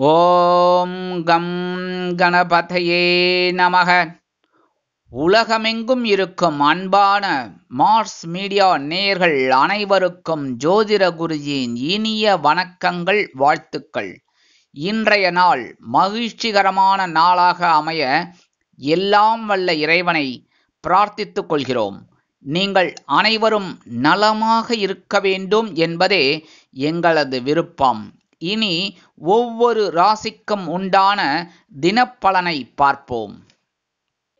ஓம் come கணபதையே நமக. உலகமெங்கும் இருக்கும் அன்பான மார்ஸ் மீடியா நேயர்கள் அனைவருக்கும் ஜோதிட குருஜியின் இனிய வணக்கங்கள், வாழ்த்துக்கள். இன்றைய நாள் மகிழ்ச்சிகரமான நாளாக அமைய எல்லாம் வல்ல இறைவனை பிரார்த்தித்துக் கொள்கிறோம். நீங்கள் அனைவரும் நலமாக இருக்க வேண்டும் என்பதே எங்களது விருப்பம். இனி ஒவ்வொரு ராசிக்கும் உண்டான தினப்பலனை பார்ப்போம்.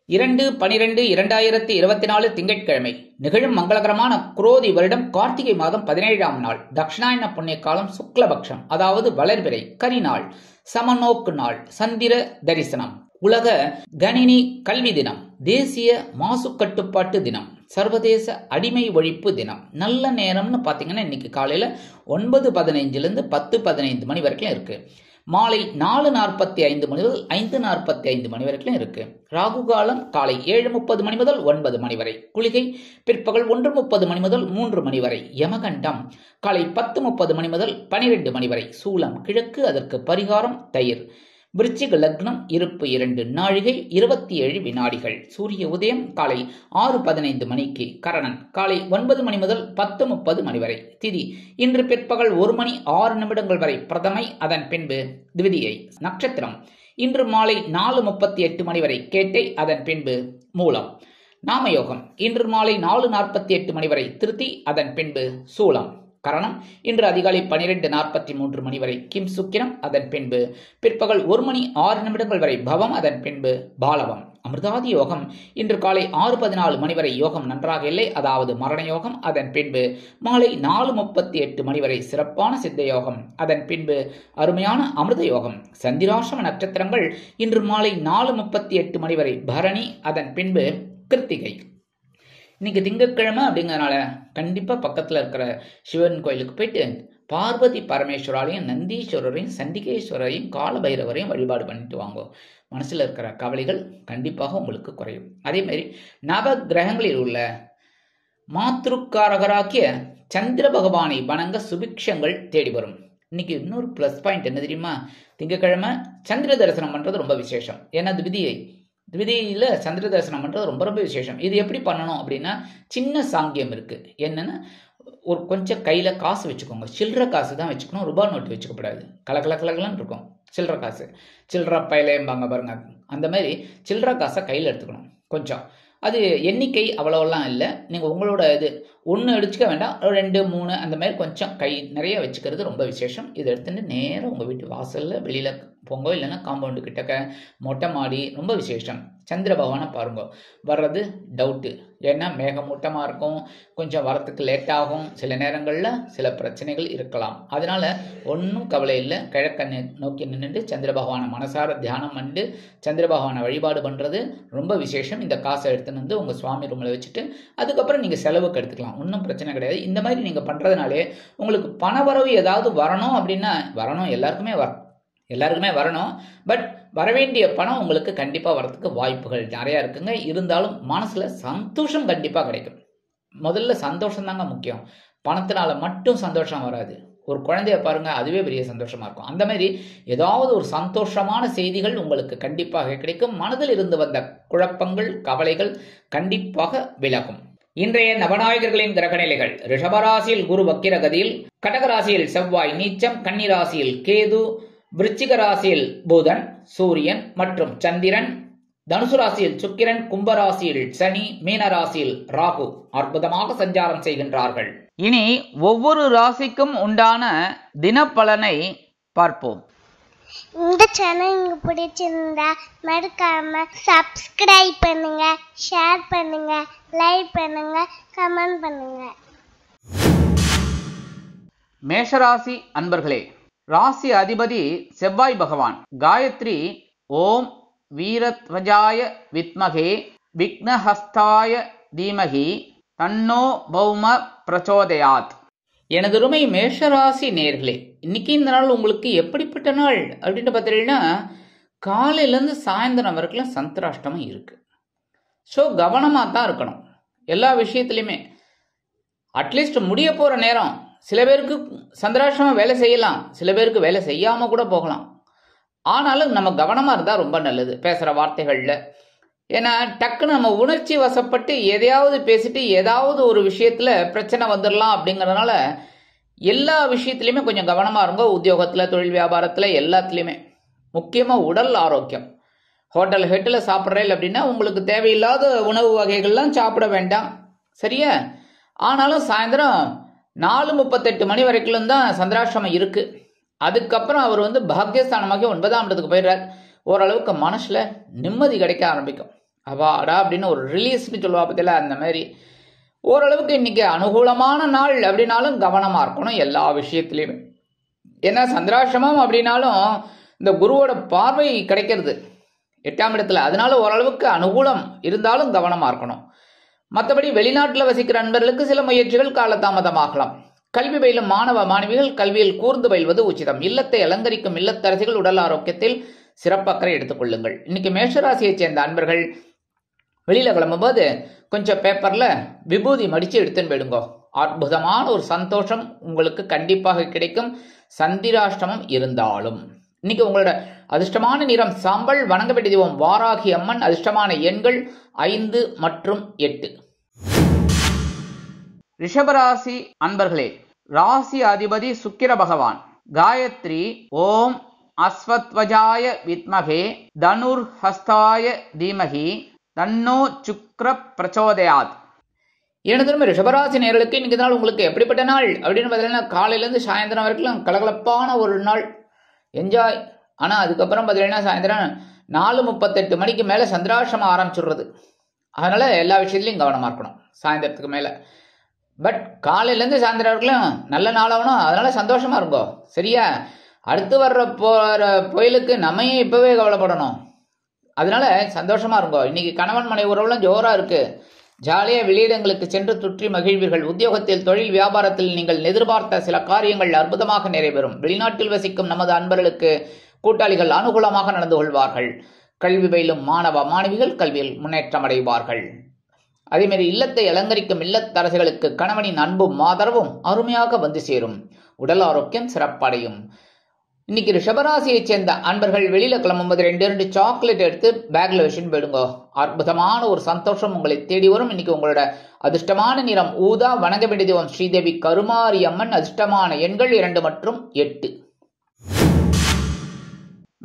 2/12/2024 திங்கட்கிழமை நிகழும் மங்களகரமான குரோதி வருடம் கார்த்திகை மாதம் 17ஆம் நாள். தட்சிணாயன புண்ணிய காலம் சுக்லபக்ஷம், அதாவது வளர்பிறை கரிநாள், சமநோக்கு நாள், சந்திர தரிசனம், உலக கணினி கல்வி தினம், தேசிய மாசு கட்டுப்பாட்டு தினம், சர்வதேச அடிமை ஒழிப்பு தினம். நல்ல நேரம்னு பார்த்தீங்கன்னா இன்னைக்கு காலையில் 9:15 10:15 மணி வரைக்கும் இருக்கு. மாலை 4:45 மணி முதல் 5:45 மணி வரைக்கும் இருக்கு. ராகு காலம் காலை 7:30 மணி முதல் 9 மணி வரை. குளிகை பிற்பகல் 1:30 மணி முதல் 3 மணி வரை. யமகண்டம் காலை 10:30 மணி முதல் 12 மணி வரை. சூலம் கிழக்கு, அதற்கு பரிகாரம் தயிர். விருச்சிக லக்னம், இருப்பு 2 நாழிகை 27 வினாடிகள். சூரிய உதயம் காலை 6:15 மணிக்கு. கரணன் காலை 9 மணி முதல் 10:30 மணி வரை. திதி இன்று பிற்பகல் 1 மணி 6 நிமிடங்கள் வரை பிரதமை, அதன் பின்பு திவிதியை. நட்சத்திரம் இன்று மாலை 4:38 மணி வரை கேட்டை, அதன் பின்பு மூலம். நாமயோகம் இன்று மாலை 4:48 மணி வரை திருத்தி, அதன் பின்பு சூலம். கரணம் இன்று அதிகாலை 12:43 மணி வரை கிம் சுக்கிரம், அதன் பின்பு பிற்பகல் 1 மணி 6 நிமிடங்கள் வரை பவம், அதன் பின்பு பாலவம். அமிர்தாதி யோகம் இன்று காலை 6:14 மணி வரை யோகம் நன்றாக இல்லை, அதாவது மரண யோகம், அதன் பின்பு மாலை 4:38 மணி வரை சிறப்பான சித்த யோகம், அதன் பின்பு அருமையான அமிர்த யோகம். சந்திராசிரம நட்சத்திரங்கள் இன்று மாலை 4:38 மணி வரை பரணி, அதன் பின்பு கிருத்திகை. இன்னைக்கு திங்கட்கிழமை அப்படிங்கிறதுனால கண்டிப்பாக பக்கத்தில் இருக்கிற சிவன் கோயிலுக்கு போயிட்டு பார்வதி பரமேஸ்வராலையும் நந்தீஸ்வரரையும் சண்டிகேஸ்வரரையும் காலபைரவரையும் வழிபாடு பண்ணிட்டு வாங்க. மனசில் இருக்கிற கவலைகள் கண்டிப்பாக உங்களுக்கு குறையும். அதேமாதிரி நவ கிரகங்களில் உள்ள மாத்ருக்காரகராக்கிய சந்திர பகவானை வணங்க சுபிக்ஷங்கள் தேடி வரும். இன்னைக்கு இன்னொரு ப்ளஸ் பாயிண்ட் என்ன தெரியுமா? திங்கட்கிழமை சந்திர தரிசனம் பண்ணுறது ரொம்ப விசேஷம். ஏன்னா திவிதியில் சந்திர தரிசனம் பண்ணுறது ரொம்ப ரொம்ப விசேஷம். இது எப்படி பண்ணணும் அப்படின்னா, சின்ன சாங்கியம் இருக்குது. என்னென்னா, ஒரு கொஞ்சம் கையில் காசு வச்சுக்கோங்க. சில்லற காசு தான் வச்சுக்கணும், ரூபாய் நோட்டு வச்சுக்கப்படாது. கலக்கலன்னு இருக்கும் சில்லற காசு. சில்லற பையிலேம்பாங்க பாருங்க, அந்த மாதிரி சில்லற காசை கையில் எடுத்துக்கணும். கொஞ்சம் அது எண்ணிக்கை அவ்வளோலாம் இல்லை. நீங்கள் உங்களோட இது ஒன்று எடுத்துக்க வேண்டாம், 2 3 அந்த மாதிரி கொஞ்சம் கை நிறைய வச்சுக்கிறது ரொம்ப விசேஷம். இதை எடுத்துட்டு நேராக உங்கள் வீட்டு வாசலில் வெளியில் போங்க, இல்லைன்னா காம்பவுண்டு கிட்டக்க மொட்டை மாடி. ரொம்ப விசேஷம். சந்திர பகவானை பாருங்க. வர்றது டவுட்டு, ஏன்னா மேகமூட்டமாக இருக்கும், கொஞ்சம் வரத்துக்கு லேட் ஆகும், சில நேரங்களில் சில பிரச்சனைகள் இருக்கலாம். அதனால ஒன்றும் கவலை இல்லை. கிழக்க நோக்கி நின்றுட்டு சந்திர பகவானை மனசார தியானம் பண்ணிட்டு சந்திர பகவானை வழிபாடு பண்ணுறது ரொம்ப விசேஷம். இந்த காசை எடுத்துன்னு வந்து உங்கள் சுவாமி ரூமில் வச்சுட்டு அதுக்கப்புறம் நீங்கள் செலவுக்கு எடுத்துக்கலாம், ஒன்றும் பிரச்சனை கிடையாது. இந்த மாதிரி நீங்கள் பண்ணுறதுனாலே உங்களுக்கு பண வரவு ஏதாவது வரணும் அப்படின்னா வரணும், எல்லாருக்குமே வரணும். பட் வரவேண்டிய பணம் உங்களுக்கு கண்டிப்பாக வரதுக்கு வாய்ப்புகள் நிறையா இருக்குங்க. இருந்தாலும் மனசில் சந்தோஷம் கண்டிப்பாக கிடைக்கும். முதல்ல சந்தோஷம் தாங்க முக்கியம். பணத்தினால மட்டும் சந்தோஷம் வராது. ஒரு குழந்தைய பாருங்க, அதுவே பெரிய சந்தோஷமா இருக்கும். அந்த மாதிரி ஏதாவது ஒரு சந்தோஷமான செய்திகள் உங்களுக்கு கண்டிப்பாக கிடைக்கும். மனதில் இருந்து வந்த குழப்பங்கள், கவலைகள் கண்டிப்பாக விலகும். இன்றைய நவநாயகர்களின் கிரகநிலைகள்: ரிஷபராசியில் குரு வக்கிரகதியில், கடகராசியில் செவ்வாய் நீச்சம், கன்னிராசியில் கேது, விருச்சிக ராசியில் புதன், சூரியன் மற்றும் சந்திரன், தனுசு ராசியில் சுக்கிரன், கும்பராசியில் சனி, மீன ராசியில் ராகு அற்புதமாக சஞ்சாரம் செய்கின்றார்கள். இனி ஒவ்வொரு ராசிக்கும் உண்டான தினப்பலனை பார்ப்போம். இந்த சேனல் உங்களுக்கு பிடிச்சிருந்தா மறக்காம சப்ஸ்கிரைப் பண்ணுங்க, ஷேர் பண்ணுங்க, லைக் பண்ணுங்க, கமெண்ட் பண்ணுங்க. மேஷராசி அன்பர்களே, ராசி அதிபதி செவ்வாய் பகவான். காயத்ரி ஓம் வீரத்வஜாய வித்மகே விக்னஹஸ்தாய தீமகி தன்னோ பௌம பிரச்சோதயாத். எனதுருமை மேஷராசி நேர்களே, இன்னைக்கு இந்த நாள் உங்களுக்கு எப்படிப்பட்ட நாள் அப்படின்ட்டு பார்த்தீங்கன்னா, காலையிலேருந்து சாயந்தரம் வரைக்கும் சந்திராஷ்டமம் இருக்கு. ஸோ கவனமாக தான் இருக்கணும் எல்லா விஷயத்துலையுமே. அட்லீஸ்ட் முடிய போகிற நேரம் சில பேருக்கு சந்திராஷ்டமம் வேலை செய்யலாம், சில பேருக்கு வேலை செய்யாமல் கூட போகலாம். ஆனாலும் நம்ம கவனமாக இருந்தால் ரொம்ப நல்லது பேசுகிற வார்த்தைகளில். ஏன்னா டக்குன்னு நம்ம உணர்ச்சி வசப்பட்டு எதையாவது பேசிட்டு ஏதாவது ஒரு விஷயத்தில் பிரச்சனை வந்துடலாம் அப்படிங்கிறதுனால எல்லா விஷயத்துலையுமே கொஞ்சம் கவனமாக இருங்க. உத்தியோகத்தில், தொழில் வியாபாரத்தில், எல்லாத்துலேயுமே. முக்கியமாக உடல் ஆரோக்கியம். ஹோட்டலில் சாப்பிட்றேன் அப்படின்னா உங்களுக்கு தேவையில்லாத உணவு வகைகள்லாம் சாப்பிட வேண்டாம், சரியா? ஆனாலும் சாயந்தரம் 4:38 மணி வரைக்கும் தான் சந்திராஷ்டிரமம் இருக்குது. அதுக்கப்புறம் அவர் பாக்கியஸ்தானமாகி 9ஆம் இடத்துக்கு போயிடுறார். ஓரளவுக்கு மனசில் நிம்மதி கிடைக்க ஆரம்பிக்கும். அப்பாடா அப்படின்னு ஒரு ரிலீஸ்ன்னு சொல்லுவா பற்றில, அந்த மாதிரி ஓரளவுக்கு இன்னைக்கு அனுகூலமான நாள் அப்படின்னாலும் கவனமாக இருக்கணும் எல்லா விஷயத்துலையுமே. ஏன்னா சந்திராஷ்டிரமம் அப்படின்னாலும் இந்த குருவோட பார்வை கிடைக்கிறது 8ஆம் இடத்துல, அதனால ஓரளவுக்கு அனுகூலம் இருந்தாலும் கவனமாக இருக்கணும். மற்றபடி வெளிநாட்டில் வசிக்கிற நண்பர்களுக்கு சில முயற்சிகள் காலதாமதமாகலாம். கல்வி பயிலும் மாணவ மாணவிகள் கல்வியில் கூர்ந்து பயில்வது உச்சிதம். இல்லத்தை அலங்கரிக்கும் இல்லத்தரசிகள் உடல் ஆரோக்கியத்தில் சிறப்பக்கறை எடுத்துக்கொள்ளுங்கள். இன்னைக்கு மேஷராசியை சேர்ந்த அன்பர்கள் வெளியில் கிளம்பும்போது கொஞ்சம் பேப்பரில் விபூதி மடித்து எடுத்துன்னு போயிடுங்கோ. அற்புதமான ஒரு சந்தோஷம் உங்களுக்கு கண்டிப்பாக கிடைக்கும். சந்திராஷ்டமம் இருந்தாலும் இன்னைக்கு உங்களோட அதிர்ஷ்டமான நிறம் சாம்பல். வணங்க வேண்டிய தெய்வம் வாராகி அம்மன். அதிர்ஷ்டமான எண்கள் 5 மற்றும் 8. ரிஷபராசி அன்பர்களே, ராசி அதிபதி சுக்கிர பகவான். காயத்ரி ஓம் அஸ்வத்வஜாய வித்மகே தனுர் ஹஸ்தாய தீமகி தன்னோ சுக்ர பிரச்சோதயாத். ஏனென்றால் ரிஷபராசி நேயர்களுக்கு இன்னைக்கு நாள் உங்களுக்கு எப்படிப்பட்ட நாள் அப்படின்னு பார்த்தீங்கன்னா, காலையிலேருந்து சாயந்தரம் வரைக்கும் கலகலப்பான ஒரு நாள், என்ஜாய். ஆனால் அதுக்கப்புறம் பார்த்தீங்கன்னா சாயந்தரம் 4:38 மணிக்கு மேலே சந்திராஷ்டிரமம் ஆரம்பிச்சுடுறது. அதனால் எல்லா விஷயத்துலையும் கவனமாக இருக்கணும் சாயந்தரத்துக்கு மேலே. பட் காலையிலேருந்து சாயந்தரம் வரைக்கும் நல்ல நாளாகணும், அதனால் சந்தோஷமாக இருங்கோ, சரியா? அடுத்து வர்ற புயலுக்கு நம்மையே இப்போவே கவலைப்படணும், அதனால சந்தோஷமாக இருங்கோ. இன்னைக்கு கணவன் மனை உறவுலாம் ஜோராக இருக்குது. ஜாலியாக வெளியிடங்களுக்கு சென்று சுற்றி மகிழ்வீர்கள். உத்தியோகத்தில், தொழில் வியாபாரத்தில் நீங்கள் எதிர்பார்த்த சில காரியங்கள் அற்புதமாக நிறைவேறும். வெளிநாட்டில் வசிக்கும் நமது அன்பர்களுக்கு கூட்டாளிகள் அனுகூலமாக நடந்து கொள்வார்கள். கல்வி பயிலும் மாணவ மாணவிகள் கல்வியில் முன்னேற்றம் அடைவார்கள். அதேமாரி இல்லத்தை அலங்கரிக்கும் இல்லத்தரசிகளுக்கு கணவனின் அன்பும் ஆதரவும் அருமையாக வந்து சேரும். உடல் ஆரோக்கியம் சிறப்படையும். இன்னைக்கு ரிஷபராசியை சேர்ந்த அன்பர்கள் வெளியில கிளம்பும்போது 2 சாக்லேட் எடுத்து பேக்ல வச்சுன்னு போயிடுங்க. அற்புதமான ஒரு சந்தோஷம் உங்களை தேடி வரும். இன்னைக்கு உங்களோட அதிர்ஷ்டமான நிறம் ஊதா. வணங்க வேண்டிய தெய்வம் ஸ்ரீதேவி கருமாரி அம்மன். அதிர்ஷ்டமான எண்கள் 2 மற்றும் 8.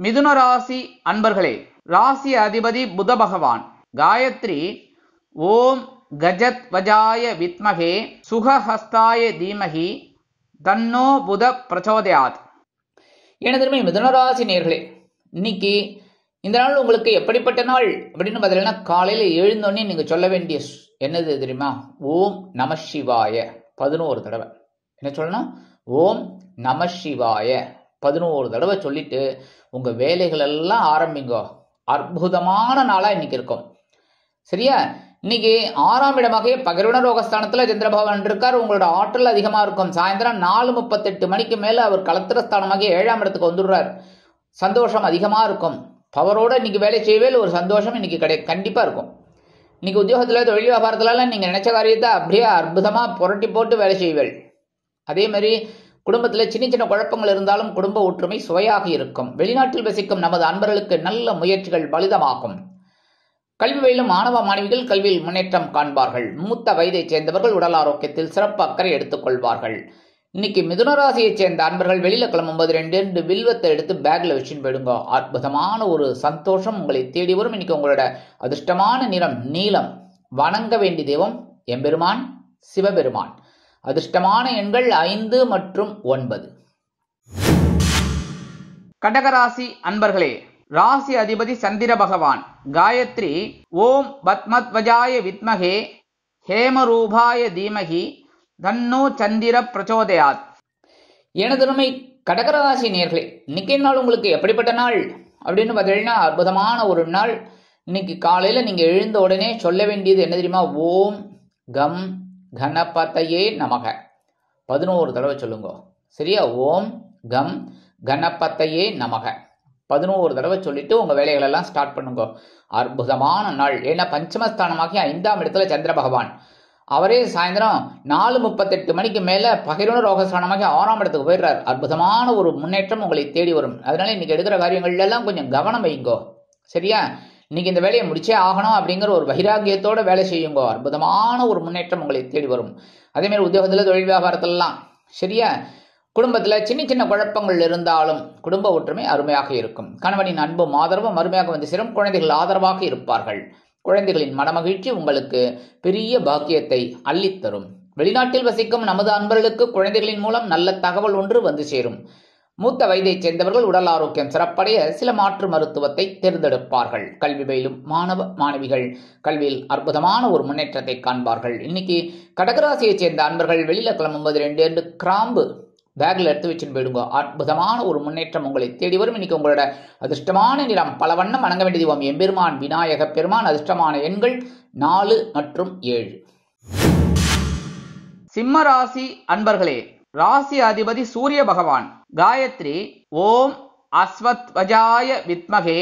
மிதுன ராசி அன்பர்களே, ராசி அதிபதி புத பகவான். காயத்ரி ஓம் கஜத் வஜாய வித்மகே சுகஹஸ்தாய தீமகி தன்னோ புத பிரச்சோதயாத். எனதுமே மிதுனராசி நேயர்களே, இன்னைக்கு இந்த நாள் உங்களுக்கு எப்படிப்பட்ட நாள் அப்படின்னு பார்த்தீங்கன்னா, காலையில் எழுந்தோடனே நீங்கள் சொல்ல வேண்டிய என்னது தெரியுமா? ஓம் நம சிவாய 11 தடவை. என்ன சொல்லணும்? ஓம் நம சிவாய 11 தடவை சொல்லிட்டு உங்கள் வேலைகள் எல்லாம் ஆரம்பிங்கோ. அற்புதமான நாளாக இன்னைக்கு இருக்கும், சரியா? இன்னைக்கு 6ஆம் இடமாக பகிர்வன ரோகஸ்தானத்தில் சந்திர பகவான் இருக்கார். உங்களோட ஆற்றல் அதிகமாக இருக்கும். சாயந்தரம் 4:38 மணிக்கு மேலே அவர் கலத்திரஸ்தானமாக 7ஆம் இடத்துக்கு வந்துடுறார். சந்தோஷம் அதிகமாக இருக்கும். பவரோட இன்னைக்கு வேலை செய்வே ஒரு சந்தோஷம் இன்னைக்கு கண்டிப்பாக இருக்கும். இன்னைக்கு உத்தியோகத்தில், தொழில் வியாபாரத்துலலாம் நீங்கள் நினைச்ச காரியத்தை அப்படியே அற்புதமாக புரட்டி போட்டு வேலை செய்வேள். அதே மாதிரி குடும்பத்தில் சின்ன சின்ன குழப்பங்கள் இருந்தாலும் குடும்ப ஒற்றுமை சுவையாக இருக்கும். வெளிநாட்டில் வசிக்கும் நமது அன்பர்களுக்கு நல்ல முயற்சிகள் பலிதமாகும். கல்வி பயிலும் மாணவ மாணவிகள் கல்வியில் முன்னேற்றம் காண்பார்கள். மூத்த வயதைச் சேர்ந்தவர்கள் உடல் ஆரோக்கியத்தில் சிறப்பு அக்கறை எடுத்துக்கொள்வார்கள். இன்னைக்கு மிதுனராசியைச் சேர்ந்த அன்பர்கள் வெளியில கிளம்பும்போது 2 வில்வத்தை எடுத்து பேக்ல வச்சுன்னு போயிடுங்க. அற்புதமான ஒரு சந்தோஷம் உங்களை தேடி வரும். இன்னைக்கு உங்களோட அதிர்ஷ்டமான நிறம் நீலம். வணங்க வேண்டிய தெய்வம் எம்பெருமான் சிவபெருமான். அதிர்ஷ்டமான எண்கள் 5 மற்றும் 9. கடகராசி அன்பர்களே, ராசி அதிபதி சந்திர பகவான். காயத்ரி ஓம் பத்மத்வஜாய வித்மகே ஹேமரூபாய தீமகி தன்னோ சந்திர பிரச்சோதயாத். எனதுமை கடகராசி நேயர்களே, இன்னைக்கு நாள் உங்களுக்கு எப்படிப்பட்ட நாள் அப்படின்னு பார்த்தீங்கன்னா, அற்புதமான ஒரு நாள். இன்னைக்கு காலையில் நீங்கள் எழுந்த உடனே சொல்ல வேண்டியது என்ன தெரியுமா? ஓம் கம் கணபதையே நமக 11 தடவை சொல்லுங்க, சரியா? ஓம் கம் கணபதையே நமக 11 தடவை சொல்லிட்டு உங்கள் வேலைகளெல்லாம் ஸ்டார்ட் பண்ணுங்க. அற்புதமான நாள். ஏன்னா பஞ்சமஸ்தானமாகி 5ஆம் இடத்துல சந்திர பகவான். அவரே சாயந்தரம் 4:38 மணிக்கு மேல பகிர்வு ரோகஸ்தானமாக 6ஆம் இடத்துக்கு போயிடுறார். அற்புதமான ஒரு முன்னேற்றம் உங்களை தேடி வரும். அதனால இன்னைக்கு எடுக்கிற காரியங்கள்ல எல்லாம் கொஞ்சம் கவனம் வைங்கோ. சரியா? இன்னைக்கு இந்த வேலையை முடிச்சே ஆகணும் அப்படிங்கிற ஒரு வைராகியத்தோட வேலை செய்யுங்கோ. அற்புதமான ஒரு முன்னேற்றம் உங்களை தேடி வரும். அதே மாதிரி உத்தியோகத்துல, தொழில் வியாபாரத்திலாம் சரியா? குடும்பத்துல சின்ன சின்ன குழப்பங்கள் இருந்தாலும் குடும்ப ஒற்றுமை அருமையாக இருக்கும். கணவனின் அன்பும் ஆதரவும் அருமையாக வந்து சேரும். குழந்தைகள் ஆதரவாக இருப்பார்கள். குழந்தைகளின் மனமகிழ்ச்சி உங்களுக்கு பெரிய பாக்கியத்தை அள்ளித்தரும். வெளிநாட்டில் வசிக்கும் நமது அன்பர்களுக்கு குழந்தைகளின் மூலம் நல்ல தகவல் ஒன்று வந்து சேரும். மூத்த வயதைச் சேர்ந்தவர்கள் உடல் ஆரோக்கியம் சிறப்படைய சில மாற்று மருத்துவத்தை தேர்ந்தெடுப்பார்கள். கல்வி பயிலும் மாணவ மாணவிகள் கல்வியில் அற்புதமான ஒரு முன்னேற்றத்தை காண்பார்கள். இன்னைக்கு கடகராசியைச் சேர்ந்த அன்பர்கள் வெளியில கிளம்பும்போது 2 கிராம்பு பேக்ல எடுத்து வச்சுன்னு போயிடுங்க. அற்புதமான ஒரு முன்னேற்றம் உங்களை தேடி வரும். இன்னைக்கு உங்களோட அதிர்ஷ்டமான நிறம் பல வண்ணம் வணங்க வேண்டிய தெய்வம் எம்பெருமான் விநாயக பெருமான். அதிர்ஷ்டமான எண்கள் 4 மற்றும் 7. சிம்ம ராசி அன்பர்களே, ராசி அதிபதி சூரிய பகவான். காயத்ரி ஓம் அஸ்வத்வஜாய வித்மகே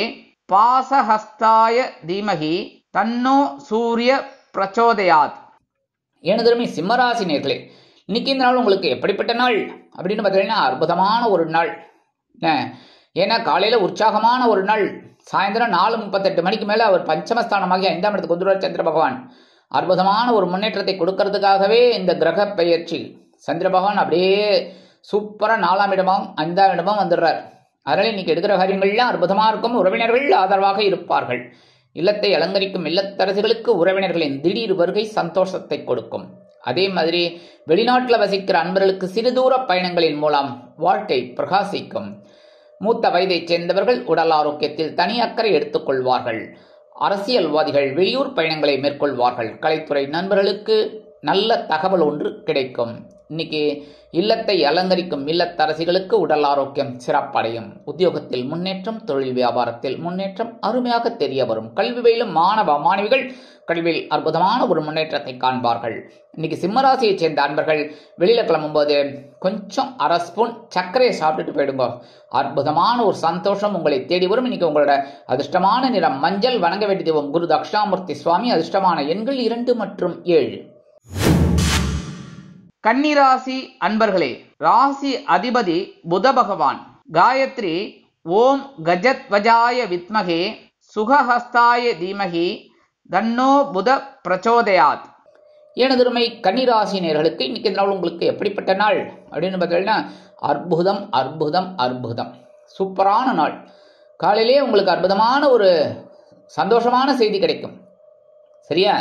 பாசஹஸ்தாய தீமகி தன்னோ சூரிய பிரச்சோதயாத். எனதருமை சிம்மராசி நேர்களே, இன்னைக்கு இந்த நாள் உங்களுக்கு எப்படிப்பட்ட நாள் அப்படின்னு பார்த்தீங்கன்னா அற்புதமான ஒரு நாள். ஏன்னா காலையில உற்சாகமான ஒரு நாள். சாயந்தரம் 4:38 மணிக்கு மேல அவர் பஞ்சமஸ்தானமாகி 5ஆம் இடத்துக்கு வந்துடுவார் சந்திர பகவான். அற்புதமான ஒரு முன்னேற்றத்தை கொடுக்கறதுக்காகவே இந்த கிரக பெயர்ச்சி சந்திர பகவான் அப்படியே சூப்பரா 4ஆம் இடமும் 5ஆம் இடமும் வந்துடுறார். அதனால இன்னைக்கு எடுக்கிற காரியங்கள்லாம் அற்புதமா இருக்கும். உறவினர்கள் ஆதரவாக இருப்பார்கள். இல்லத்தை அலங்கரிக்கும் இல்லத்தரசிகளுக்கு உறவினர்களின் திடீர் வருகை சந்தோஷத்தை கொடுக்கும். அதே மாதிரி வெளிநாட்டில் வசிக்கிற அன்பர்களுக்கு சிறு தூர பயணங்களின் மூலம் வாழ்க்கை பிரகாசிக்கும். மூத்த வயதைச் சேர்ந்தவர்கள் உடல் ஆரோக்கியத்தில் தனி அக்கறை எடுத்துக்கொள்வார்கள். அரசியல்வாதிகள் வெளியூர் பயணங்களை மேற்கொள்வார்கள். கலைத்துறை நண்பர்களுக்கு நல்ல தகவல் ஒன்று கிடைக்கும். இன்னைக்கு இல்லத்தை அலங்கரிக்கும் இல்லத்தரசிகளுக்கு உடல் ஆரோக்கியம் சிறப்படையும். உத்தியோகத்தில் முன்னேற்றம், தொழில் வியாபாரத்தில் முன்னேற்றம் அருமையாக தெரிய வரும். கல்வி பயிலும் மாணவ மாணவிகள் கல்வியில் அற்புதமான ஒரு முன்னேற்றத்தை காண்பார்கள். இன்னைக்கு சிம்மராசியைச் சேர்ந்த அன்பர்கள் வெளியில கிளம்பும்போது கொஞ்சம் 1/2 ஸ்பூன் சர்க்கரையை சாப்பிட்டுட்டு போயிடுங்க. அற்புதமான ஒரு சந்தோஷம் உங்களை தேடி வரும். இன்னைக்கு உங்களோட அதிர்ஷ்டமான நிறம் மஞ்சள். வணங்க வேண்டிய தெய்வம் குரு தட்சிணாமூர்த்தி சுவாமி. அதிர்ஷ்டமான எண்கள் 2 மற்றும் 7. கன்னிராசி அன்பர்களே, ராசி அதிபதி புத பகவான். காயத்ரி ஓம் கஜத்வஜாய வித்மகே சுகஹஸ்தாய தீமகி தன்னோ புத பிரச்சோதயாத். எனதுமை கன்னிராசினியர்களுக்கு இன்னைக்கு இந்த நாள் உங்களுக்கு எப்படிப்பட்ட நாள் அப்படின்னு பார்த்தீங்கன்னா அற்புதம் அற்புதம் அற்புதம். சூப்பரான நாள். காலையிலே உங்களுக்கு அற்புதமான ஒரு சந்தோஷமான செய்தி கிடைக்கும். சரியா?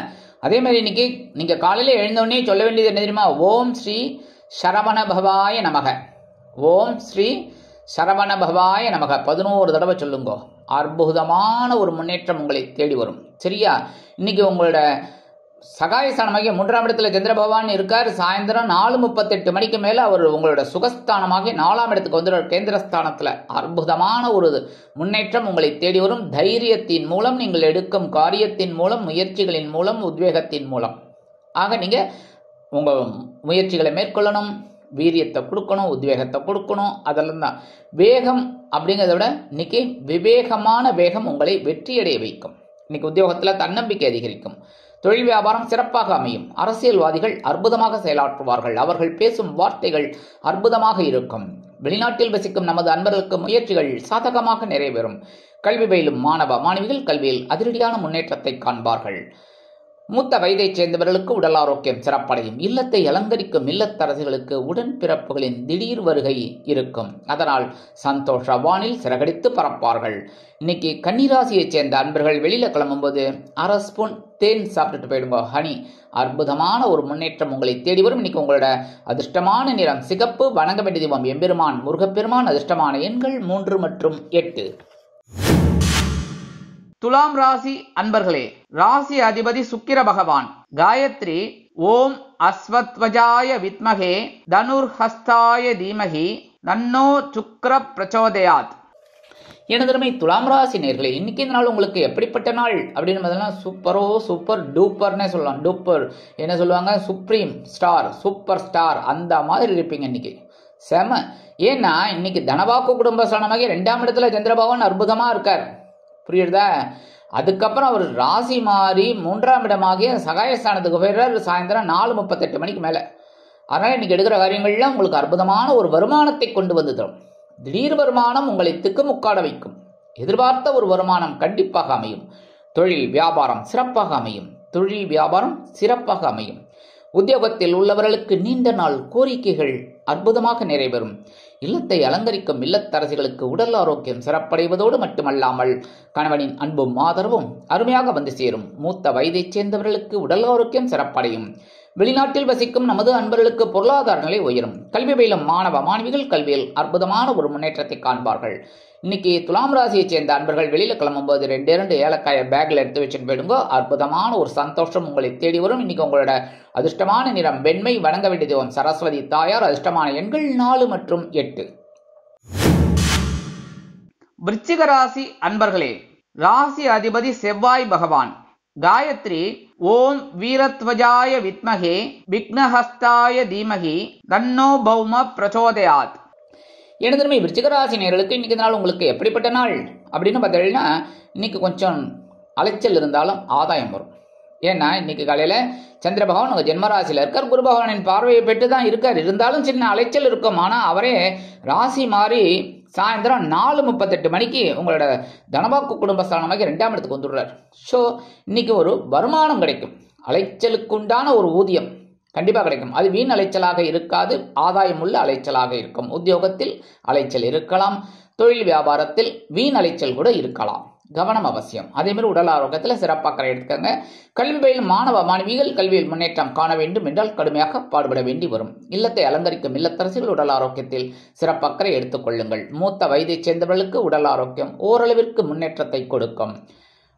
அதே மாதிரி இன்னைக்கு நீங்க காலையில எழுந்தோடனே சொல்ல வேண்டியது என்ன தெரியுமா? ஓம் ஸ்ரீ சரவண பவாய நமக. ஓம் ஸ்ரீ சரவண பவாய நமக 11 தடவை சொல்லுங்க. அற்புதமான ஒரு முன்னேற்றம் உங்களை தேடி வரும். சரியா? இன்னைக்கு உங்களோட சகாயஸ்தானமாகிய 3ஆம் இடத்துல சந்திர பகவான் இருக்கார். சாயந்தரம் 4:38 மணிக்கு மேல அவர் உங்களோட சுகஸ்தானமாகிய 4ஆம் இடத்துக்கு வந்து கேந்திரஸ்தானத்துல அற்புதமான ஒரு முன்னேற்றம் உங்களை தேடி வரும். தைரியத்தின் மூலம், நீங்கள் எடுக்கும் காரியத்தின் மூலம், முயற்சிகளின் மூலம், உத்வேகத்தின் மூலம். ஆக நீங்க உங்க முயற்சிகளை மேற்கொள்ளணும், வீரியத்தை கொடுக்கணும், உத்வேகத்தை கொடுக்கணும். அதெல்லாம் தான் வேகம் அப்படிங்கிறத விட இன்னைக்கு விவேகமான வேகம் உங்களை வெற்றியடைய வைக்கும். இன்னைக்கு உத்தியோகத்துல தன்னம்பிக்கை அதிகரிக்கும். தொழில் வியாபாரம் சிறப்பாக அமையும். அரசியல்வாதிகள் அற்புதமாக செயலாற்றுவார்கள். அவர்கள் பேசும் வார்த்தைகள் அற்புதமாக இருக்கும். வெளிநாட்டில் வசிக்கும் நமது அன்பர்களுக்கு முயற்சிகள் சாதகமாக நிறைவேறும். கல்வி பயிலும் மாணவ மாணவிகள் கல்வியில் அதிரடியான முன்னேற்றத்தை காண்பார்கள். மூத்த வயதைச் சேர்ந்தவர்களுக்கு உடல் ஆரோக்கியம் சிறப்படையும். இல்லத்தை அலங்கரிக்கும் இல்லத்தரசிகளுக்கு உடன்பிறப்புகளின் திடீர் வருகை இருக்கும். அதனால் சந்தோஷ வானில் சிறகடித்து பறப்பார்கள். இன்னைக்கு கன்னிராசியைச் சேர்ந்த அன்பர்கள் வெளியில கிளம்பும்போது 1/2 ஸ்பூன் தேன் சாப்பிட்டுட்டு போயிடுங்க. ஹனி. அற்புதமான ஒரு முன்னேற்றம் உங்களை தேடி வரும். இன்னைக்கு உங்களோட அதிர்ஷ்டமான நிறம் சிகப்பு. வணங்க வேண்டிய தெய்வம் எம்பெருமான் முருகப்பெருமான். அதிர்ஷ்டமான எண்கள் 3 மற்றும் 8. துலாம் ராசி அன்பர்களே, ராசி அதிபதி சுக்கிர பகவான். காயத்ரி ஓம் அஸ்வத்வஜாய வித்மகே தனுர்ஹஸ்தாய தீமகி தன்னோ சுக்ர பிரச்சோதயாத். எனதருமை துலாம் ராசி நேர்களே, இன்னைக்கு இந்த நாள் உங்களுக்கு எப்படிப்பட்ட நாள் அப்படின்னு பார்த்தீங்கன்னா சூப்பரோ சூப்பர் டூப்பர்னே சொல்லலாம். டூப்பர் என்ன சொல்லுவாங்க? சுப்ரீம் ஸ்டார், சூப்பர் ஸ்டார், அந்த மாதிரி இருப்பீங்க இன்னைக்கு. செம. ஏன்னா இன்னைக்கு தனவாக்கு குடும்ப ஸ்தானமாக 2ஆம் இடத்துல சந்திர பகவான் அற்புதமா இருக்கார். புரியுறதா? அதுக்கப்புறம் அவர் ராசி மாறி 3ஆம் இடமாகிய சகாயஸ்தானத்துக்கு போயிடுறார் சாயந்தரம் 4:38 மணிக்கு மேல. அதனால இன்னைக்கு எடுக்கிற காரியங்கள்லாம் உங்களுக்கு அற்புதமான ஒரு வருமானத்தை கொண்டு வந்து தரும். திடீர் வருமானம் உங்களை திக்குமுக்காட வைக்கும். எதிர்பார்த்த ஒரு வருமானம் கண்டிப்பாக அமையும். தொழில் வியாபாரம் சிறப்பாக அமையும். தொழில் வியாபாரம் சிறப்பாக அமையும். உத்தியோகத்தில் உள்ளவர்களுக்கு நீண்ட நாள் கோரிக்கைகள் அற்புதமாக நிறைவேறும். இல்லத்தை அலங்கரிக்கும் இல்லத்தரசிகளுக்கு உடல் ஆரோக்கியம் சிறப்படைவதோடு மட்டுமல்லாமல் கணவனின் அன்பும் ஆதரவும் அருமையாக வந்து சேரும். மூத்த வயதைச் சேர்ந்தவர்களுக்கு உடல் ஆரோக்கியம் சிறப்படையும். வெளிநாட்டில் வசிக்கும் நமது அன்பர்களுக்கு பொருளாதார நிலை உயரும். கல்வி பயிலும் மாணவ மாணவிகள் கல்வியில் அற்புதமான ஒரு முன்னேற்றத்தை காண்பார்கள். இன்னைக்கு துலாம் ராசியை சேர்ந்த அன்பர்கள் வெளியில கிளம்பும்போது 2 ஏலக்காயை பேக்ல எடுத்து வச்சுட்டு போயிடுங்க. அற்புதமான ஒரு சந்தோஷம் உங்களை தேடி வரும். இன்னைக்கு உங்களோட அதிர்ஷ்டமான நிறம் வெண்மை. வணங்க வேண்டிய தெய்வம் சரஸ்வதி தாயார். அதிர்ஷ்டமான எண்கள் 4 மற்றும் 8. விருச்சிக ராசி அன்பர்களே, ராசி அதிபதி செவ்வாய் பகவான். காயத்ரி ஓம் வீரத்வஜாய வித்மகே விக்னஹஸ்தாய தீமகி தன்னோ பௌம பிரச்சோதயாத். எனதுமே விருச்சிகராசி நேயர்களுக்கு இன்னைக்கு நாள் உங்களுக்கு எப்படிப்பட்ட நாள் அப்படின்னு பார்த்தீங்கன்னா, இன்னைக்கு கொஞ்சம் அலைச்சல் இருந்தாலும் ஆதாயம் வரும். ஏன்னா இன்னைக்கு காலையில சந்திர பகவான் உங்க ஜென்மராசியில் இருக்கார். குரு பகவானின் பார்வையை பெற்று தான் இருக்கார். இருந்தாலும் சின்ன அலைச்சல் இருக்கும். ஆனால் அவரே ராசி மாறி சாயந்தரம் 4:38 மணிக்கு உங்களோட தனவாக்கு குடும்பஸ்தானமாகி 2ஆம் இடத்துக்கு வந்துடுறார். ஸோ இன்னைக்கு ஒரு வருமானம் கிடைக்கும். அலைச்சலுக்குண்டான ஒரு ஊதியம் கண்டிப்பாக கிடைக்கும். அது வீண் அலைச்சலாக இருக்காது, ஆதாயம் உள்ள அலைச்சலாக இருக்கும். உத்தியோகத்தில் அலைச்சல் இருக்கலாம், தொழில் வியாபாரத்தில் வீண் அலைச்சல் கூட இருக்கலாம். கவனம் அவசியம். அதே மாதிரி உடல் ஆரோக்கியத்தில் சிறப்பாக எடுத்துக்கங்க. கல்வி பயிலும் மாணவ மாணவிகள் கல்வியில் முன்னேற்றம் காண வேண்டும் என்றால் கடுமையாக பாடுபட வேண்டி வரும். இல்லத்தை அலங்கரிக்கும் இல்லத்தரசிகள் உடல் ஆரோக்கியத்தில் சிறப்பாக எடுத்துக் கொள்ளுங்கள். மூத்த வயதைச் சேர்ந்தவர்களுக்கு உடல் ஆரோக்கியம் ஓரளவிற்கு முன்னேற்றத்தை கொடுக்கும்.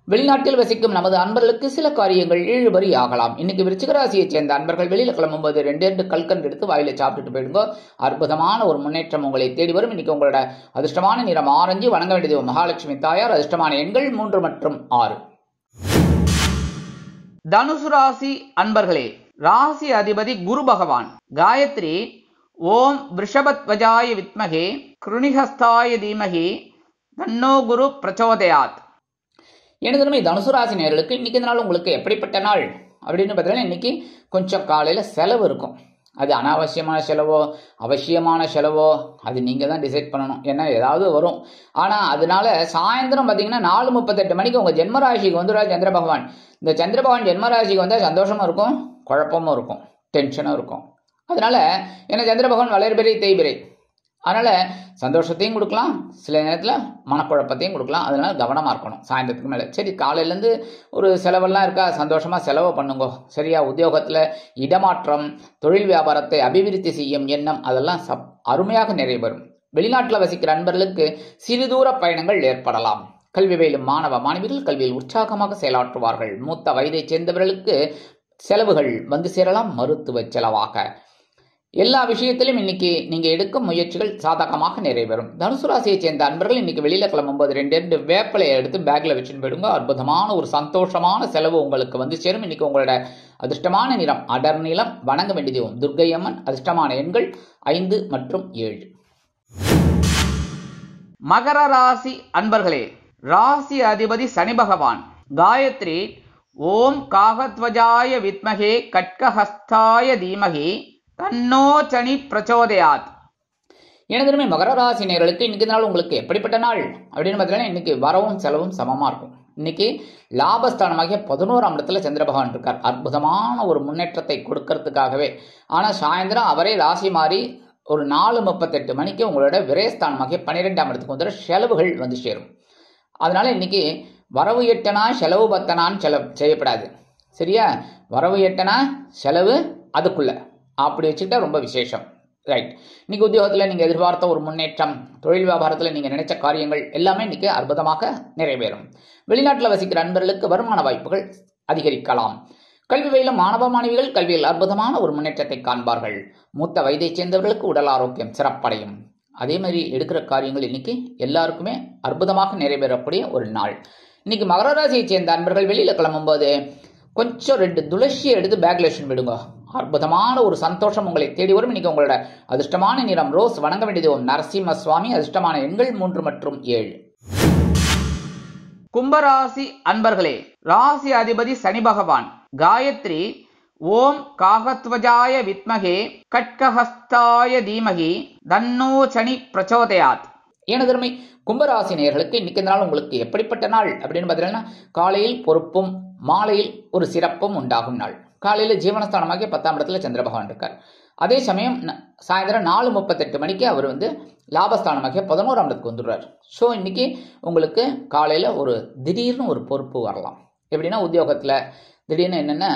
வெளிநாட்டில் வசிக்கும் நமது அன்பர்களுக்கு சில காரியங்கள் இழுபறி ஆகலாம். இன்னைக்கு விருச்சிகராசியை சேர்ந்த அன்பர்கள் வெளியில கிளம்பும்போது 2 கல்கண்டு எடுத்து வாயில சாப்பிட்டுட்டு போயிடுங்க. அற்புதமான ஒரு முன்னேற்றம் உங்களை தேடி வரும். இன்னைக்கு உங்களோட அதிர்ஷ்டமான நிறம் ஆரஞ்சு. வணங்க வேண்டியது மகாலட்சுமி தாயார். அதிர்ஷ்டமான எண்கள் 3 மற்றும் 6. தனுசு ராசி அன்பர்களே, ராசி அதிபதி குரு பகவான். காயத்ரி ஓம் ரிஷபத்வஜாய வித்மகே கிருணிஹஸ்தாய தீமகி தன்னோ குரு பிரச்சோதயாத். எனதுமே தனுசு ராசி நேயர்களுக்கு இன்னைக்கு நாள் உங்களுக்கு எப்படிப்பட்ட நாள் அப்படின்னு பார்த்தீங்கன்னா, இன்னைக்கு கொஞ்சம் காலையில செலவு இருக்கும். அது அனாவசியமான செலவோ அவசியமான செலவோ அது நீங்க தான் டிசைட் பண்ணணும். ஏன்னா ஏதாவது வரும். ஆனா அதனால சாயந்தரம் பார்த்தீங்கன்னா 4:38 மணிக்கு உங்க ஜென்மராசிக்கு வந்துடுறாரு சந்திர பகவான். இந்த சந்திர பகவான் ஜென்மராசிக்கு வந்தால் சந்தோஷமும் இருக்கும், குழப்பமும் இருக்கும், டென்ஷனும் இருக்கும். அதனால ஏன்னா சந்திர பகவான் வளர்பிறை தேய்பிறை, அதனால சந்தோஷத்தையும் கொடுக்கலாம், சில நேரத்தில் மனக்குழப்பத்தையும் கொடுக்கலாம். அதனால கவனமா இருக்கணும் சாயந்தரத்துக்கு மேலே. சரி, காலையிலேருந்து ஒரு செலவெல்லாம் இருக்கா, சந்தோஷமா செலவு பண்ணுங்க. சரியா, உத்தியோகத்தில் இடமாற்றம், தொழில் வியாபாரத்தை அபிவிருத்தி செய்யும் எண்ணம் அதெல்லாம் அருமையாக நிறைவேறும். வெளிநாட்டில் வசிக்கிற நண்பர்களுக்கு சிறு தூர பயணங்கள் ஏற்படலாம். கல்வி பயிலும் மாணவ மாணவிகள் கல்வியில் உற்சாகமாக செயலாற்றுவார்கள். மூத்த வயதைச் சேர்ந்தவர்களுக்கு செலவுகள் வந்து சேரலாம், மருத்துவ செலவாக. எல்லா விஷயத்திலும் இன்னைக்கு நீங்க எடுக்கும் முயற்சிகள் சாதகமாக நிறைவேறும். தனுசு ராசியை சேர்ந்த அன்பர்கள் இன்னைக்கு வெளியில கிளம்பும்போது 2 வேப்பிலையை எடுத்து பேக்ல வச்சுட்டு போயிடுங்க. அற்புதமான ஒரு சந்தோஷமான செலவு உங்களுக்கு வந்து சேரும். இன்னைக்கு உங்களோட அதிர்ஷ்டமான நிறம் அடர் நிலம். வணங்க வேண்டியது துர்க்கை அம்மன். அதிர்ஷ்டமான எண்கள் 5 மற்றும் 7. மகர ராசி அன்பர்களே, ராசி அதிபதி சனி பகவான். காயத்ரி ஓம் காகத்வஜாய வித்மகே கட்கஹஸ்தாய தீமகி தன்னோ சனி பிரச்சோதயாத். எனதுமே மகர ராசி நேயர்களுக்கு இன்னைக்கு நாள் உங்களுக்கு எப்படிப்பட்ட நாள் அப்படின்னு பார்த்தீங்கன்னா, இன்னைக்கு வரவும் செலவும் சமமா இருக்கும். இன்னைக்கு லாபஸ்தானமாகிய 11ஆம் இடத்துல சந்திர பகவான் இருக்கார். அற்புதமான ஒரு முன்னேற்றத்தை கொடுக்கறதுக்காகவே. ஆனா சாயந்தரம் அவரே ராசி மாறி ஒரு 4:38 மணிக்கு உங்களோட விரயஸ்தானமாகிய 12ஆம் இடத்துக்கு வந்துட செலவுகள் வந்து சேரும். அதனால இன்னைக்கு வரவு எட்டனா செலவு பத்தனான்னு செய்யப்படாது. சரியா, வரவு எட்டனா செலவு அதுக்குள்ள அப்படி வச்சுக்கிட்டா ரொம்ப விசேஷம். ரைட். இன்னைக்கு உத்தியோகத்தில் நீங்கள் எதிர்பார்த்த ஒரு முன்னேற்றம், தொழில் வியாபாரத்தில் நீங்கள் நினைச்ச காரியங்கள் எல்லாமே இன்னைக்கு அற்புதமாக நிறைவேறும். வெளிநாட்டில் வசிக்கிற நண்பர்களுக்கு வருமான வாய்ப்புகள் அதிகரிக்கலாம். கல்வி பயிலும் மாணவ மாணவிகள் கல்வியில் அற்புதமான ஒரு முன்னேற்றத்தை காண்பார்கள். மூத்த வயதைச் சேர்ந்தவர்களுக்கு உடல் ஆரோக்கியம் சிறப்படையும். அதே மாதிரி எடுக்கிற காரியங்கள் இன்னைக்கு எல்லாருக்குமே அற்புதமாக நிறைவேறக்கூடிய ஒரு நாள். இன்னைக்கு மகர ராசியை சேர்ந்த அன்பர்கள் வெளியில கிளம்பும்போது கொஞ்சம் 2 துளசியை எடுத்து பேக்ல வச்சுட்டு விடுங்க. அற்புதமான ஒரு சந்தோஷம் உங்களை தேடி வரும். இன்னைக்கு உங்களோட அதிர்ஷ்டமான நிறம் ரோஸ். வணங்க வேண்டியது நரசிம்ம சுவாமி. அதிர்ஷ்டமான எண்கள் 3 மற்றும் 7. கும்பராசி அன்பர்களே, ராசி அதிபதி சனி பகவான். காயத்ரி ஓம் காகத்வஜாய வித்மகே கட்கஹஸ்தாய தீமகி தன்னோ சனி பிரச்சோதயாத். எனதருமை கும்பராசி நேயர்களுக்கு இன்னைக்கு நாள் உங்களுக்கு எப்படிப்பட்ட நாள் அப்படின்னு பார்த்தீங்கன்னா, காலையில் பொறுப்பும் மாலையில் ஒரு சிறப்பும் உண்டாகும் நாள். காலையில் ஜீவனஸ்தானமாகிய 10ஆம் இடத்துல சந்திர பகவான் இருக்கார். அதே சமயம் சாயந்தரம் 4:38 மணிக்கு அவர் லாபஸ்தானமாகிய 11ஆம் இடத்துக்கு வந்துடுறார். ஸோ இன்னைக்கு உங்களுக்கு காலையில் ஒரு திடீர்னு ஒரு பொறுப்பு வரலாம். எப்படின்னா, உத்தியோகத்தில் திடீர்னு என்னென்னா,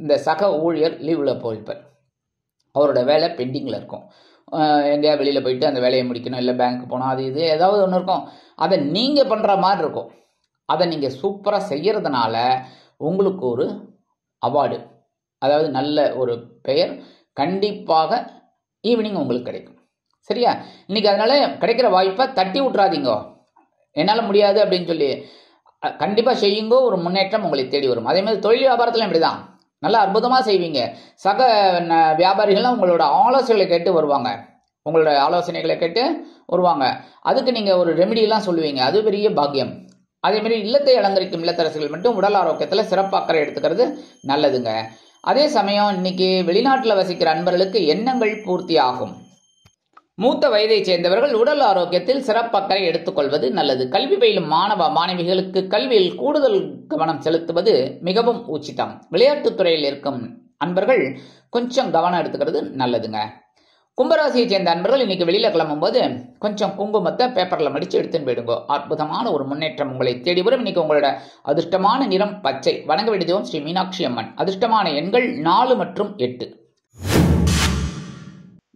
இந்த சக ஊழியர் லீவில் போயிருப்பார், அவரோட வேலை பெண்டிங்கில் இருக்கும், எங்கேயா வெளியில் போயிட்டு அந்த வேலையை முடிக்கணும், இல்லை பேங்க் போகணும், அது இது ஏதாவது ஒன்று இருக்கும். அதை நீங்கள் பண்ணுற மாதிரி இருக்கும். அதை நீங்கள் சூப்பராக செய்கிறதுனால உங்களுக்கு ஒரு அவார்டு, அதாவது நல்ல ஒரு பெயர் கண்டிப்பாக ஈவினிங் உங்களுக்கு கிடைக்கும். சரியா? இன்னைக்கு அதனால கிடைக்கிற வாய்ப்பை தட்டி விட்றாதீங்க. என்னால் முடியாது அப்படின்னு சொல்லி கண்டிப்பாக செய்யுங்க. ஒரு முன்னேற்றம் உங்களை தேடி வரும். அதே மாதிரி தொழில் வியாபாரத்தில் இப்படிதான் நல்லா அற்புதமாக செய்வீங்க. சக வியாபாரிகள்லாம் உங்களோட ஆலோசனைகளை கேட்டு வருவாங்க, உங்களோட ஆலோசனைகளை கேட்டு வருவாங்க. அதுக்கு நீங்கள் ஒரு ரெமிடியெல்லாம் சொல்லுவீங்க, அது பெரிய பாக்கியம். அதேமாரி இல்லத்தை அலங்கரிக்கும் இல்லத்தரசிகள் மட்டும் உடல் ஆரோக்கியத்தில் சிறப்பு அக்கறை எடுத்துக்கிறது நல்லதுங்க. அதே சமயம் இன்னைக்கு வெளிநாட்டில் வசிக்கிற அன்பர்களுக்கு எண்ணங்கள் பூர்த்தி ஆகும். மூத்த வயதை சேர்ந்தவர்கள் உடல் ஆரோக்கியத்தில் சிறப்பு அக்கறை எடுத்துக்கொள்வது நல்லது. கல்வி பயிலும் மாணவ மாணவிகளுக்கு கல்வியில் கூடுதல் கவனம் செலுத்துவது மிகவும் உச்சிதம். விளையாட்டுத் துறையில் இருக்கும் அன்பர்கள் கொஞ்சம் கவனம் எடுத்துக்கிறது நல்லதுங்க. கும்பராசியை சேர்ந்த அன்பர்கள் இன்னைக்கு வெளியில கிளம்பும்போது கொஞ்சம் குங்குமத்தை பேப்பர்ல மடிச்சு எடுத்துன்னு போயிடுங்க. அற்புதமான ஒரு முன்னேற்றம் உங்களை தேடி வரும். இன்னைக்கு உங்களோட அதிர்ஷ்டமான நிறம் பச்சை. வணங்க வேண்டிய தெய்வம் ஸ்ரீ மீனாட்சி அம்மன். அதிர்ஷ்டமான எண்கள் 4 மற்றும் 8.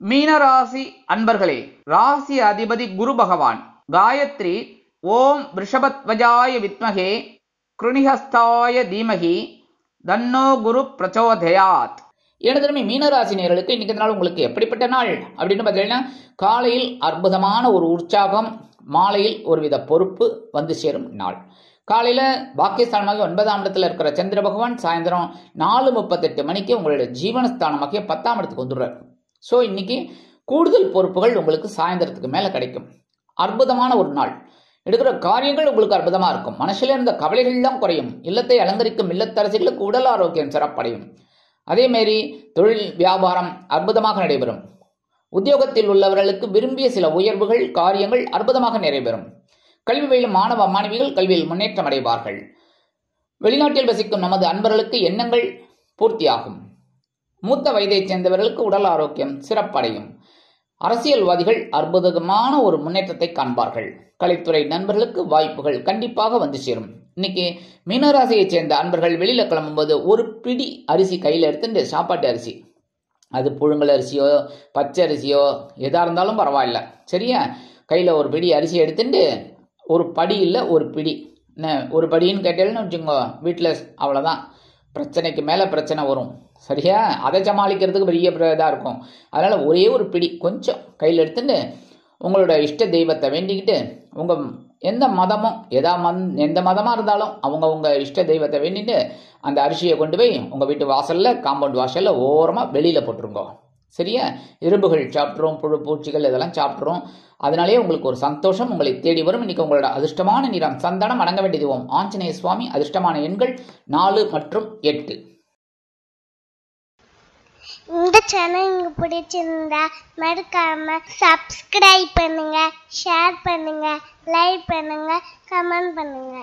மீனராசி அன்பர்களே, ராசி அதிபதி குரு பகவான். காயத்ரி ஓம் ரிஷபத்வஜாய வித்மகே கிருணிஹஸ்தாய தீமகி தன்னோ குரு பிரச்சோதயாத். எனதருமை மீனராசினியர்களுக்கு இன்னைக்கு நாள் உங்களுக்கு எப்படிப்பட்ட நாள் அப்படின்னு பார்த்தீங்கன்னா, காலையில் அற்புதமான ஒரு உற்சாகம், மாலையில் ஒருவித பொறுப்பு வந்து சேரும் நாள். காலையில் பாக்கியஸ்தானமாக 9ஆம் இடத்துல இருக்கிற சந்திர பகவான் சாயந்தரம் 4:38 மணிக்கு உங்களுடைய ஜீவனஸ்தானமாகிய 10ஆம் இடத்துக்கு வந்துடுறார். ஸோ இன்னைக்கு கூடுதல் பொறுப்புகள் உங்களுக்கு சாயந்தரத்துக்கு மேலே கிடைக்கும். அற்புதமான ஒரு நாள். எடுக்கிற காரியங்கள் உங்களுக்கு அற்புதமாக இருக்கும். மனசில் இருந்த கவலைகள்லாம் குறையும். இல்லத்தை அலங்கரிக்கும் இல்லத்தரசிகளுக்கு உடல் ஆரோக்கியம் சிறப்படையும். அதேமாரி தொழில் வியாபாரம் அற்புதமாக நடைபெறும். உத்தியோகத்தில் உள்ளவர்களுக்கு விரும்பிய சில உயர்வுகள் காரியங்கள் அற்புதமாக நிறைவேறும். கல்வி பயிலும் மாணவ மாணவிகள் கல்வியில் முன்னேற்றம் அடைவார்கள். வெளிநாட்டில் வசிக்கும் நமது அன்பர்களுக்கு எண்ணங்கள் பூர்த்தியாகும். மூத்த வயதைச் சேர்ந்தவர்களுக்கு உடல் ஆரோக்கியம் சிறப்படையும். அரசியல்வாதிகள் அற்புதமான ஒரு முன்னேற்றத்தை காண்பார்கள். கலைத்துறை நண்பர்களுக்கு வாய்ப்புகள் கண்டிப்பாக வந்து சேரும். இன்னைக்கு மீனராசியைச் சேர்ந்த அன்பர்கள் வெளியில கிளம்பும்போது ஒரு பிடி அரிசி கையில் எடுத்துட்டு, சாப்பாட்டு அரிசி, அது புழுங்கல் அரிசியோ பச்சை அரிசியோ எதா இருந்தாலும் பரவாயில்ல, சரியா? கையில் ஒரு பிடி அரிசி எடுத்துட்டு, ஒரு படி இல்லை ஒரு பிடி, என்ன ஒரு படின்னு கேட்டேன்னு வச்சுக்கோங்க, வீட்டில் அவ்வளோதான், பிரச்சனைக்கு மேலே பிரச்சனை வரும், சரியா? அதை சமாளிக்கிறதுக்கு பெரிய இதாக இருக்கும். அதனால் ஒரே ஒரு பிடி கொஞ்சம் கையில் எடுத்துட்டு உங்களோட இஷ்ட தெய்வத்தை வேண்டிக்கிட்டு, உங்கள் எந்த மதமோ எந்த மதமாக இருந்தாலும் அவங்க இஷ்ட தெய்வத்தை வேண்டிட்டு அந்த அரிசியை கொண்டு போய் உங்கள் வீட்டு வாசலில் காம்பவுண்ட் வாசலில் ஓரமாக வெளியில் போட்டுருங்க, சரியா? எறும்புகள் சாப்பிட்றோம், புழு பூச்சிகள் இதெல்லாம் சாப்பிட்றோம். அதனாலேயே உங்களுக்கு ஒரு சந்தோஷம் உங்களை தேடி வரும். இன்னைக்கு உங்களோட அதிர்ஷ்டமான நிறம் சந்தனம். வணங்க வேண்டியது ஓம் ஆஞ்சநேய சுவாமி. அதிர்ஷ்டமான எண்கள் 4 மற்றும் 8. இந்த சேனல் உங்களுக்கு பிடிச்சிருந்தா மறக்காம சப்ஸ்கிரைப் பண்ணுங்க, ஷேர் பண்ணுங்க, லைக் பண்ணுங்க, கமெண்ட் பண்ணுங்க.